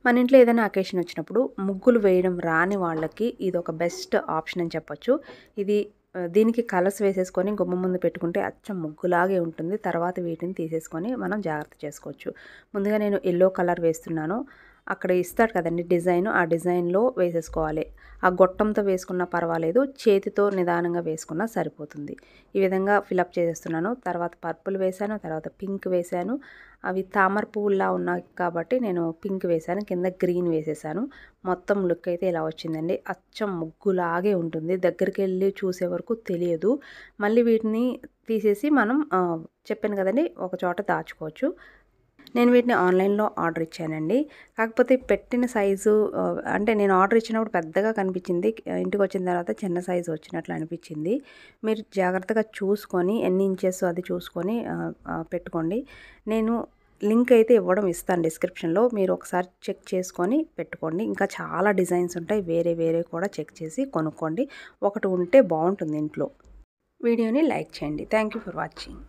మన ఇంట్లో ఏదైనా అకేషన్ వచ్చినప్పుడు ముగ్గులు వేయడం రాని వాళ్ళకి ఇది ఒక బెస్ట్ ఆప్షన్ అని చెప్పొచ్చు. ఇది దీనికి కలర్స్ వేసేసుకొని గుమ్మం ముందు పెట్టుకుంటే అచ్చం ముగ్గులాగే ఉంటుంది. తర్వాత వీటిని తీసేసుకొని మనం జాగ్రత్త చేసుకోవచ్చు. ముందుగా నేను యెల్లో కలర్ వేస్తున్నాను. అక్కడ ఇస్తాడు కదండీ డిజైన్, ఆ డిజైన్‌లో వేసేసుకోవాలి. ఆ గొట్టంతో వేసుకున్నా పర్వాలేదు. చేతితో నిదానంగా వేసుకున్నా సరిపోతుంది. ఈ విధంగా ఫిలప్ చేసేస్తున్నాను. తర్వాత పర్పుల్ వేశాను. తర్వాత పింక్ వేశాను. అవి తామర పువ్వుల్లా ఉన్నాయి కాబట్టి నేను పింక్ వేశాను. కింద గ్రీన్ వేసేసాను. మొత్తం లుక్ అయితే ఇలా వచ్చిందండి. అచ్చం ముగ్గులాగే ఉంటుంది. దగ్గరికెళ్ళి చూసే వరకు తెలియదు. మళ్ళీ వీటిని తీసేసి మనం చెప్పాను కదండీ ఒక చోట దాచుకోవచ్చు. నేను వీటిని ఆన్‌లైన్‌లో ఆర్డర్ ఇచ్చానండి. కాకపోతే పెట్టిన సైజు అంటే నేను ఆర్డర్ ఇచ్చినప్పుడు పెద్దగా కనిపించింది. ఇంటికొచ్చిన తర్వాత చిన్న సైజు వచ్చినట్లు అనిపించింది. మీరు జాగ్రత్తగా చూసుకొని ఎన్ని ఇంచెస్ అది చూసుకొని పెట్టుకోండి. నేను లింక్ అయితే ఇస్తాను డిస్క్రిప్షన్‌లో. మీరు ఒకసారి చెక్ చేసుకొని పెట్టుకోండి. ఇంకా చాలా డిజైన్స్ ఉంటాయి. వేరే వేరే కూడా చెక్ చేసి కొనుక్కోండి. ఒకటి ఉంటే బావుంటుంది ఇంట్లో. వీడియోని లైక్ చేయండి. Thank you for watching.